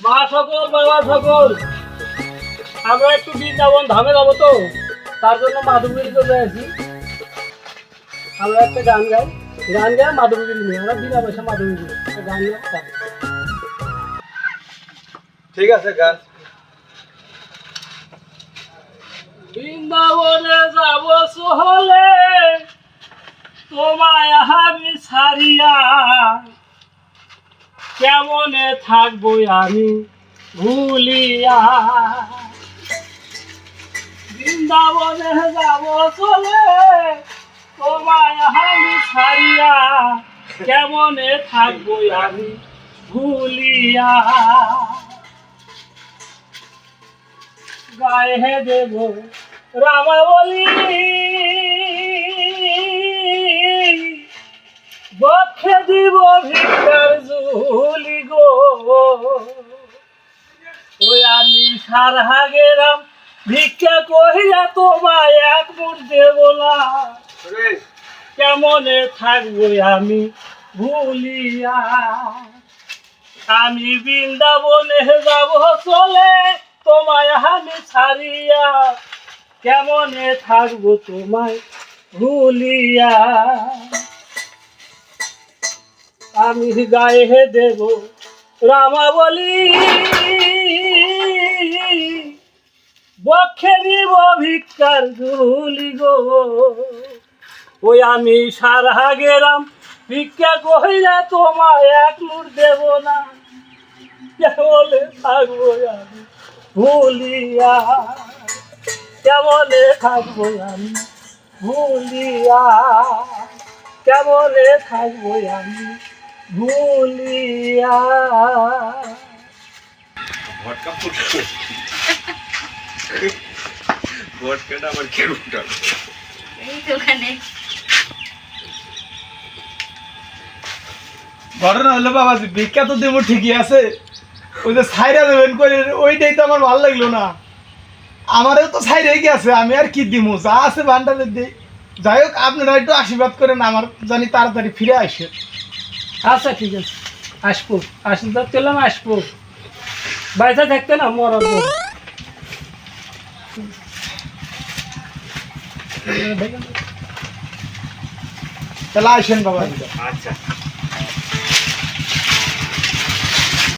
মা সকল বাবা সকল, আমরা একটু বৃন্দাবন ধামে যাবো তো, তার জন্য মাধবগিরি চলে আসি। আমরা একটা গান গাই, মাধবগিরি নিয়ে আমরা বিনা পয়সা মাধবগিরি গান গাই। ঠিক আছে গান। বৃন্দাবনে যাব সহলে, তোমায় আমি ছাড়িয়া, কেমনে থাকবো আমি ভুলিয়া। বৃন্দাবনে যাব চলে, তোমায় আমি ছাড়িয়া, কেমনে থাকবো আমি ভুলিয়া। গায়ে দেব রামাবলী, বক্ষে দিব ভিক্ষার ঝুলি গো। ওই আমি সারা গেলাম ভিক্ষা কহিয়া, তোমায় এক মুঠ দেব না, কেমনে থাকবো আমি ভুলিয়া। আমি বৃন্দাবনে যাব চলে, তোমায় আমি ছাড়িয়া, কেমনে থাকবো তোমায় ভুলিয়া। আমি গায়ে দেব রামাবলী, বক্ষে দিব ভিক্ষার ঝুলি গো। ওই আমি সারা গেলাম ভিক্ষা কহিয়া, তোমায় এক মুঠ দেব না, কেমনে থাকবো আমি ভুলিয়া। কেমনে থাকবো আমি ভুলিয়া, কেমনে থাকবো আমি ভুলিয়া। ভটকা ফুটছে, ভটকাটা আবার কে উঠালো? এই দোকানে ঘটনা হলো বাবাজি, ভিক্ষা তো দেবো ঠিকই আছে, ওই যে ছাইরা দেবেন করে ওইটাই তো আমার ভালো লাগলো না। আমারও তো ছাইরাই গেছে, আমি আর কি দিব, যা আছে ভান্ডারের দিই। যাই হোক, আপনারা একটু আশীর্বাদ করেন আমার, জানি তাড়াতাড়ি ফিরে আসে। আচ্ছা ঠিক আছে, আসবো, আশীর্বাদ করলাম, আসবো। বাইরে থাকতে না মরার পর। তাহলে আসেন বাবা। আচ্ছা।